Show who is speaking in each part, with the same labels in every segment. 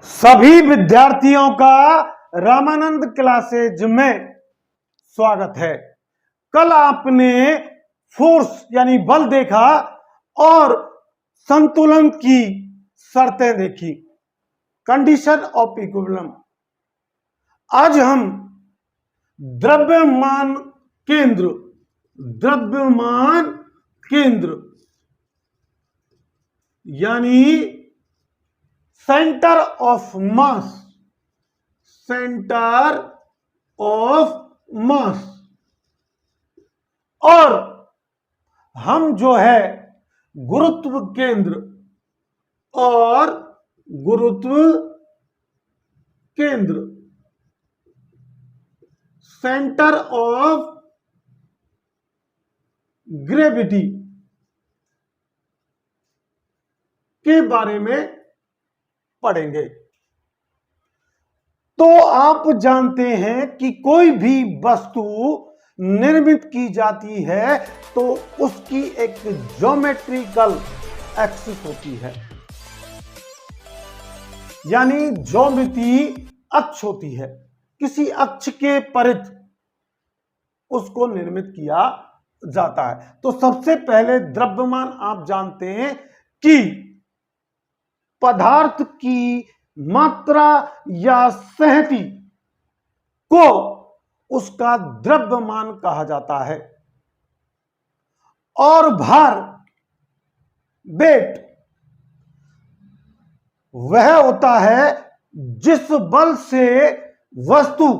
Speaker 1: सभी विद्यार्थियों का रामानंद क्लासेज में स्वागत है। कल आपने फोर्स यानी बल देखा और संतुलन की शर्तें देखी, कंडीशन ऑफ इक्विलिब्रियम। आज हम द्रव्यमान केंद्र यानी सेंटर ऑफ मास और हम जो है गुरुत्व केंद्र और गुरुत्व केंद्र सेंटर ऑफ ग्रेविटी के बारे में पढ़ेंगे। तो आप जानते हैं कि कोई भी वस्तु निर्मित की जाती है तो उसकी एक ज्योमेट्रिकल एक्सिस होती है, यानी ज्योमिति अक्ष होती है। किसी अक्ष के परिध उसको निर्मित किया जाता है। तो सबसे पहले द्रव्यमान आप जानते हैं कि पदार्थ की मात्रा या सहती को उसका द्रव्यमान कहा जाता है। और भार, वेट, वह होता है जिस बल से वस्तु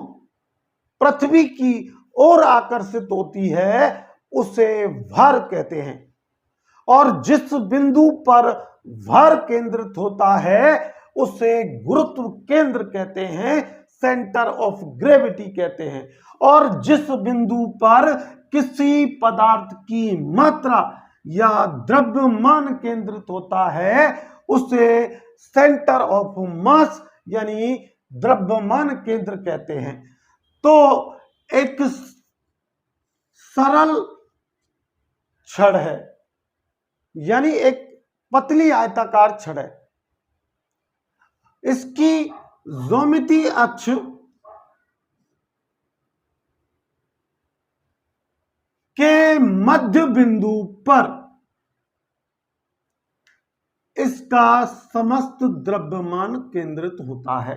Speaker 1: पृथ्वी की ओर आकर्षित होती है उसे भार कहते हैं। और जिस बिंदु पर भार केंद्रित होता है उसे गुरुत्व केंद्र कहते हैं, सेंटर ऑफ ग्रेविटी कहते हैं। और जिस बिंदु पर किसी पदार्थ की मात्रा या द्रव्यमान केंद्रित होता है उसे सेंटर ऑफ मास यानी द्रव्यमान केंद्र कहते हैं। तो एक सरल छड़ है, यानी एक पतली आयताकार छड़ है। इसकी ज्यामिति अक्ष के मध्य बिंदु पर इसका समस्त द्रव्यमान केंद्रित होता है।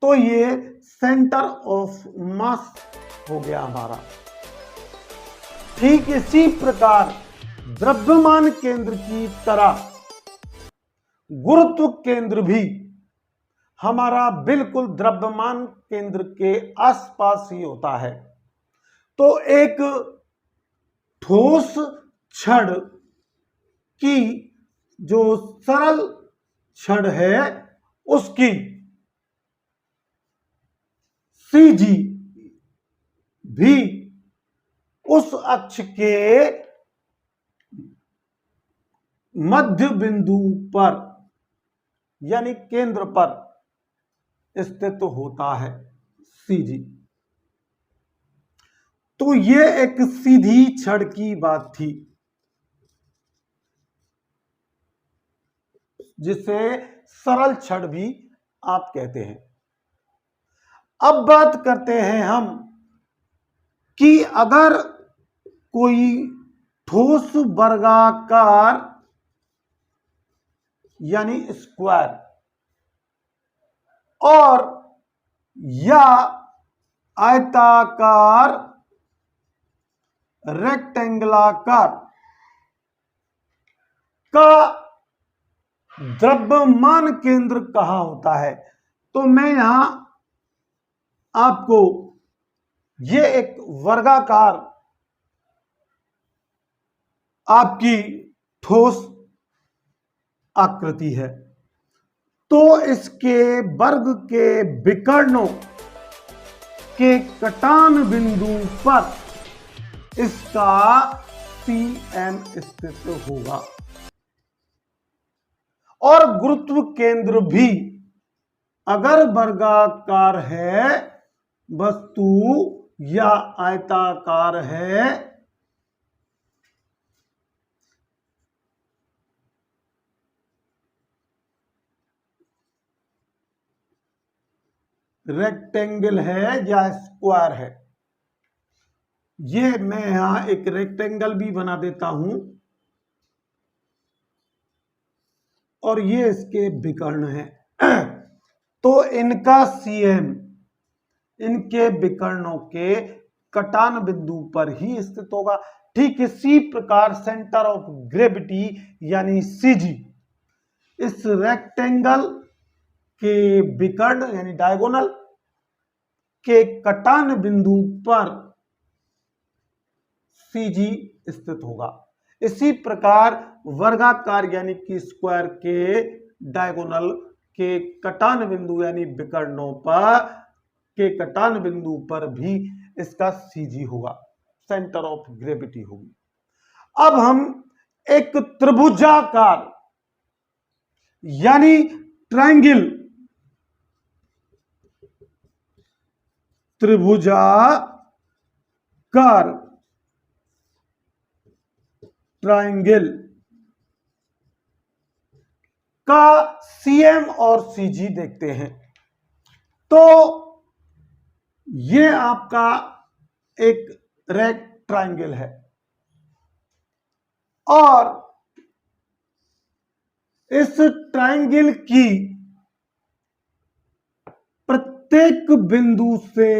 Speaker 1: तो ये सेंटर ऑफ मास हो गया हमारा। ठीक इसी प्रकार द्रव्यमान केंद्र की तरह गुरुत्व केंद्र भी हमारा बिल्कुल द्रव्यमान केंद्र के आसपास ही होता है। तो एक ठोस छड़ की जो सरल छड़ है उसकी सीजी भी उस अक्ष के मध्य बिंदु पर यानी केंद्र पर स्थित होता है, सीजी। तो यह एक सीधी छड़ की बात थी जिसे सरल छड़ भी आप कहते हैं। अब बात करते हैं हम कि अगर कोई ठोस वर्गाकार यानी स्क्वायर और या आयताकार रेक्टेंगुलाकार का द्रव्यमान केंद्र कहां होता है, तो मैं यहां आपको ये एक वर्गाकार आपकी ठोस आकृति है। तो इसके वर्ग के विकर्णों के कटान बिंदु पर इसका CM स्थित होगा। और गुरुत्व केंद्र भी अगर वर्गाकार है वस्तु या आयताकार है रेक्टेंगल है या स्क्वायर है। ये मैं यहां एक रेक्टेंगल भी बना देता हूं और ये इसके विकर्ण है। तो इनका सीएम इनके विकर्णों के कटान बिंदु पर ही स्थित होगा। ठीक इसी प्रकार सेंटर ऑफ ग्रेविटी यानी सीजी इस रेक्टेंगल के विकर्ण यानी डायगोनल के कटान बिंदु पर सीजी स्थित होगा। इसी प्रकार वर्गाकार यानी कि स्क्वायर के डायगोनल के कटान बिंदु यानी विकर्णों पर के कटान बिंदु पर भी इसका सीजी होगा, सेंटर ऑफ ग्रेविटी होगी। अब हम एक त्रिभुजाकार यानी ट्रायंगल त्रिभुजाकार ट्रायंगल का सीएम और सीजी देखते हैं। तो ये आपका एक रेक्टेंगल है और इस ट्रायंगल की प्रत्येक बिंदु से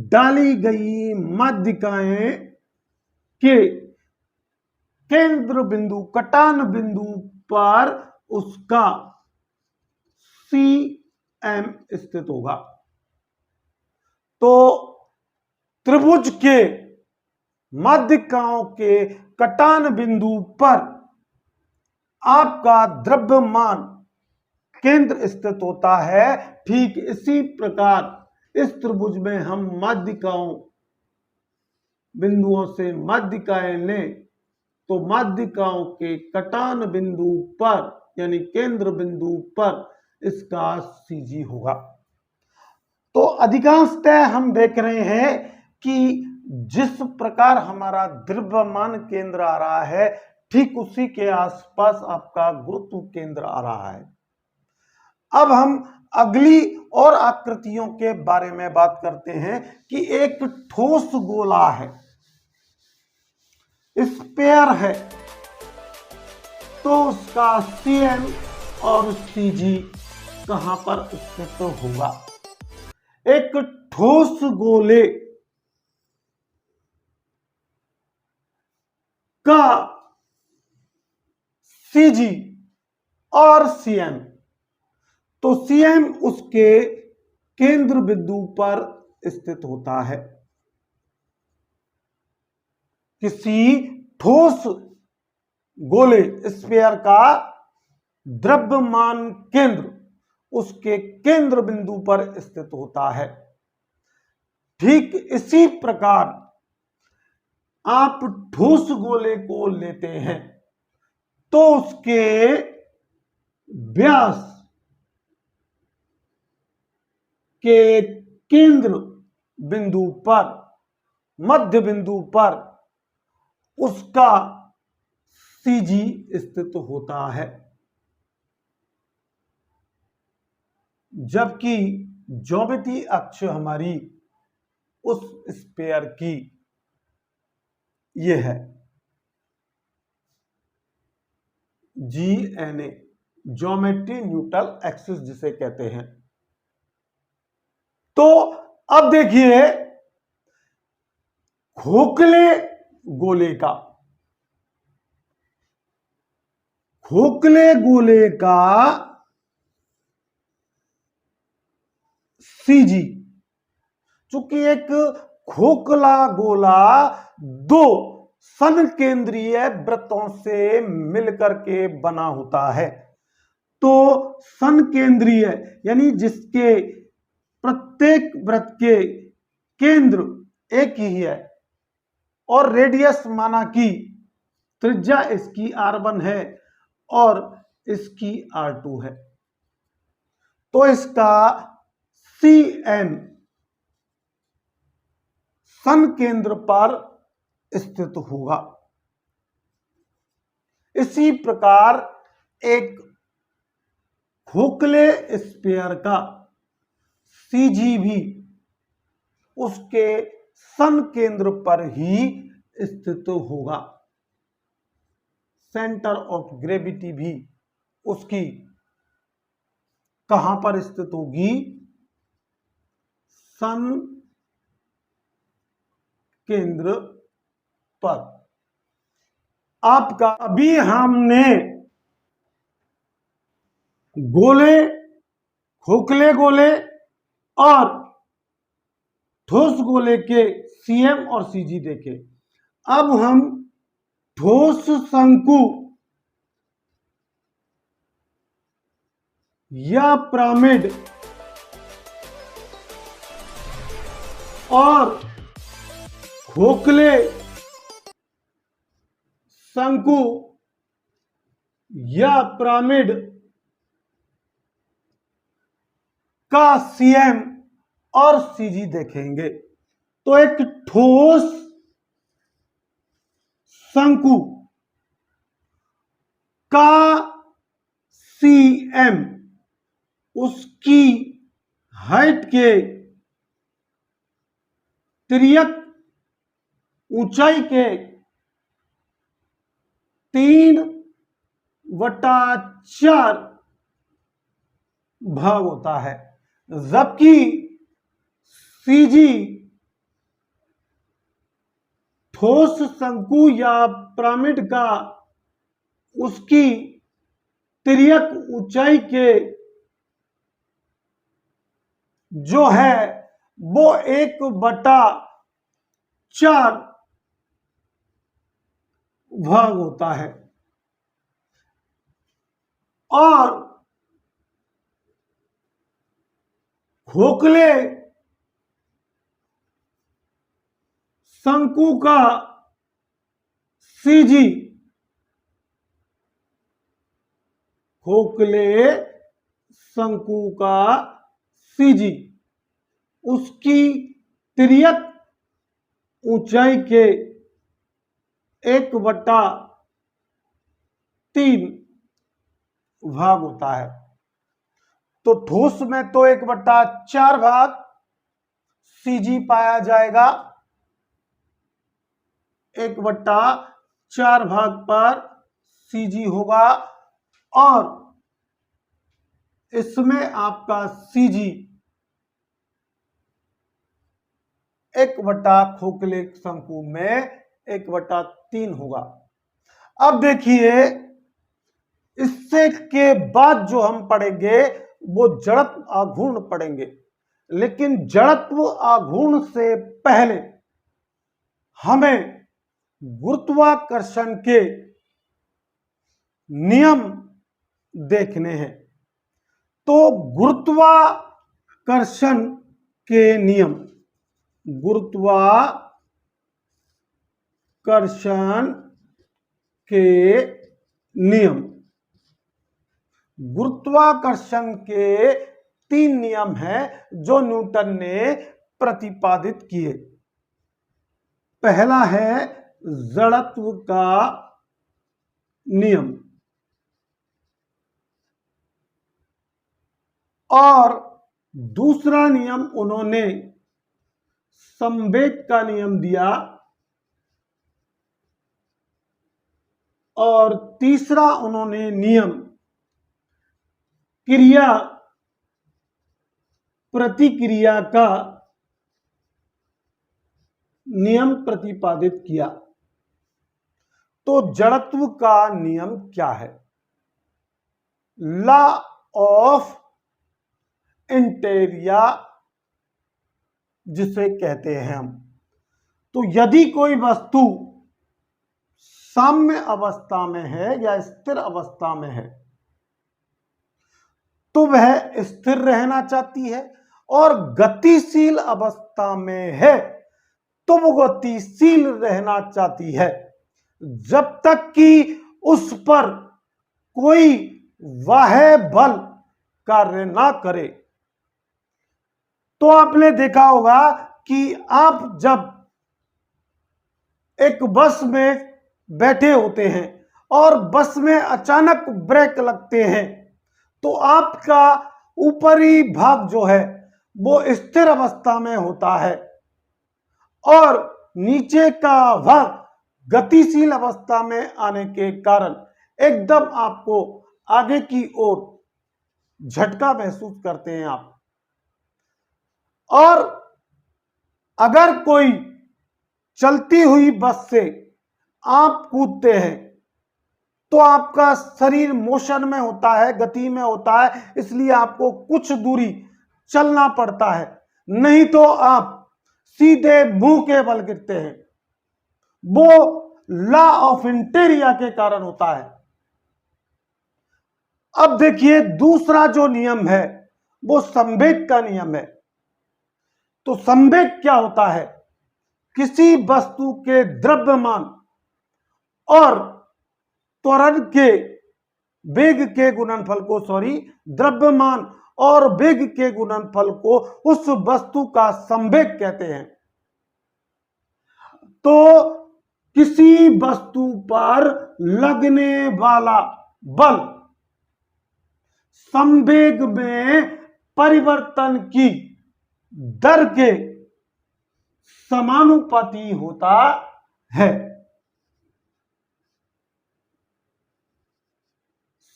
Speaker 1: डाली गई माध्यिकाएं के केंद्र बिंदु कटान बिंदु पर उसका सीएम स्थित होगा। तो त्रिभुज के माध्यिकाओं के कटान बिंदु पर आपका द्रव्यमान केंद्र स्थित होता है। ठीक इसी प्रकार इस त्रिभुज में हम माध्यिकाओं बिंदुओं से माध्यिकाएं लें तो माध्यिकाओं के कटान बिंदु पर यानी केंद्र बिंदु पर इसका सीजी होगा। तो अधिकांशतः हम देख रहे हैं कि जिस प्रकार हमारा द्रव्यमान केंद्र आ रहा है ठीक उसी के आसपास आपका गुरुत्व केंद्र आ रहा है। अब हम अगली और आकृतियों के बारे में बात करते हैं कि एक ठोस गोला है, स्फीयर है, तो उसका सीएम और सीजी कहां पर स्थित होगा। एक ठोस गोले का सीजी और सीएम, तो सीएम उसके केंद्र बिंदु पर स्थित होता है। किसी ठोस गोले स्फीयर का द्रव्यमान केंद्र उसके केंद्र बिंदु पर स्थित होता है। ठीक इसी प्रकार आप ठोस गोले को लेते हैं तो उसके व्यास के केंद्र बिंदु पर मध्य बिंदु पर उसका सीजी स्थित होता है। जबकि ज्यामितीय अक्ष हमारी उस स्फीयर की यह है GNA, ज्योमेट्री न्यूट्रल एक्सिस जिसे कहते हैं। तो अब देखिए खोखले गोले का सीजी, चूंकि एक खोखला गोला दो संकेंद्रीय वृत्तों से मिलकर के बना होता है। तो संकेंद्रीय यानी जिसके प्रत्येक वृत्त के केंद्र एक ही है और रेडियस माना कि त्रिज्या इसकी R1 है और इसकी R2 है, तो इसका CM सन केंद्र पर स्थित होगा। इसी प्रकार एक खोखले स्फीयर का सीजी भी उसके सन केंद्र पर ही स्थित होगा। सेंटर ऑफ ग्रेविटी भी उसकी कहां पर स्थित होगी? सन केंद्र पर। आपका अभी हमने गोले, खोखले गोले और ठोस गोले के सीएम और सीजी देखे। अब हम ठोस शंकु या पिरामिड और खोखले शंकु या पिरामिड का सीएम और सीजी देखेंगे। तो एक ठोस शंकु का सीएम उसकी हाइट के तिर्यक ऊंचाई के 3/4 भाग होता है, जबकि सीजी ठोस शंकु या पिरामिड का उसकी तिर्यक ऊंचाई के जो है वो 1/4 भाग होता है। और खोखले शंकु का सीजी, खोखले शंकु का सीजी उसकी तिर्यक ऊंचाई के 1/3 भाग होता है। तो ठोस में तो 1/4 भाग सीजी पाया जाएगा, 1/4 भाग पर सीजी होगा, और इसमें आपका सीजी 1/खोखले शंकु में 1/3 होगा। अब देखिए, इससे के बाद जो हम पढ़ेंगे वो जड़त्व आघूर्ण पढ़ेंगे, लेकिन जड़त्व आघूर्ण से पहले हमें गुरुत्वाकर्षण के नियम देखने हैं। तो गुरुत्वाकर्षण के नियम, गुरुत्वाकर्षण के नियम, गुरुत्वाकर्षण के 3 नियम हैं जो न्यूटन ने प्रतिपादित किए। पहला है जड़त्व का नियम, और दूसरा नियम उन्होंने संवेग का नियम दिया, और तीसरा उन्होंने नियम क्रिया प्रतिक्रिया का नियम प्रतिपादित किया। तो जड़त्व का नियम क्या है? लॉ ऑफ इंटेरिया जिसे कहते हैं हम। तो यदि कोई वस्तु साम्य अवस्था में है या स्थिर अवस्था में है तो वह स्थिर रहना चाहती है, और गतिशील अवस्था में है तो वो गतिशील रहना चाहती है, जब तक कि उस पर कोई बाह्य बल कार्य ना करे। तो आपने देखा होगा कि आप जब एक बस में बैठे होते हैं और बस में अचानक ब्रेक लगते हैं तो आपका ऊपरी भाग जो है वो स्थिर अवस्था में होता है और नीचे का भाग गतिशील अवस्था में आने के कारण एकदम आपको आगे की ओर झटका महसूस करते हैं आप। और अगर कोई चलती हुई बस से आप कूदते हैं तो आपका शरीर मोशन में होता है, गति में होता है, इसलिए आपको कुछ दूरी चलना पड़ता है, नहीं तो आप सीधे मुंह के बल गिरते हैं। वो लॉ ऑफ इनर्शिया के कारण होता है। अब देखिए दूसरा जो नियम है वो संवेग का नियम है। तो संवेग क्या होता है? किसी वस्तु के द्रव्यमान और त्वरण के वेग के गुणनफल को द्रव्यमान और वेग के गुणनफल को उस वस्तु का संवेग कहते हैं। तो किसी वस्तु पर लगने वाला बल संवेग में परिवर्तन की दर के समानुपाती होता है।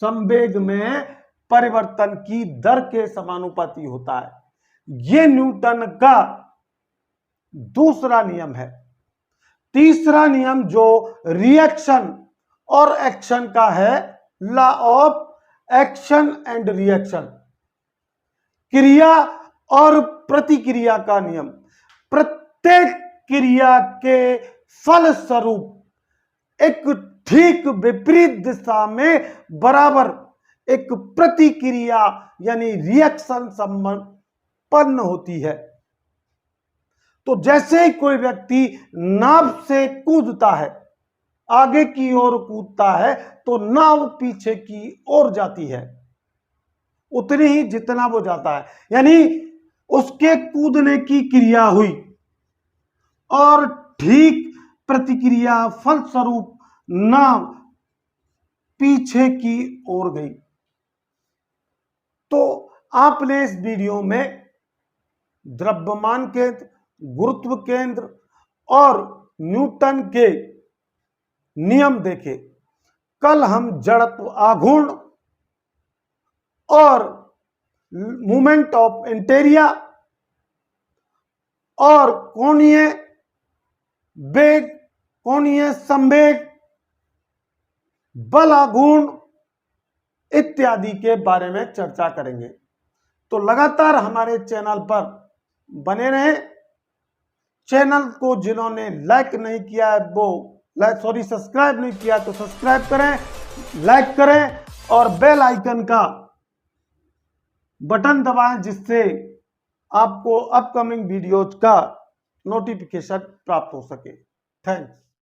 Speaker 1: संवेग में परिवर्तन की दर के समानुपाती होता है। यह न्यूटन का दूसरा नियम है। तीसरा नियम जो रिएक्शन और एक्शन का है, law of action and reaction, क्रिया और प्रतिक्रिया का नियम। प्रत्येक क्रिया के फलस्वरूप एक ठीक विपरीत दिशा में बराबर एक प्रतिक्रिया यानी रिएक्शन संपन्न होती है। तो जैसे ही कोई व्यक्ति नाव से कूदता है, आगे की ओर कूदता है, तो नाव पीछे की ओर जाती है उतनी ही जितना वो जाता है, यानी उसके कूदने की क्रिया हुई और ठीक प्रतिक्रिया फलस्वरूप नाव पीछे की ओर गई। तो आपने इस वीडियो में द्रव्यमान केंद्र, गुरुत्व केंद्र और न्यूटन के नियम देखे। कल हम जड़त्व आघूर्ण और मूवमेंट ऑफ इनर्शिया और कोणीय वेग, कोणीय संवेग, बल आघूर्ण इत्यादि के बारे में चर्चा करेंगे। तो लगातार हमारे चैनल पर बने रहें। चैनल को जिन्होंने लाइक नहीं किया है वो सब्सक्राइब नहीं किया तो सब्सक्राइब करें, लाइक करें और बेल आइकन का बटन दबाएं जिससे आपको अपकमिंग वीडियोज का नोटिफिकेशन प्राप्त हो सके। थैंक्स।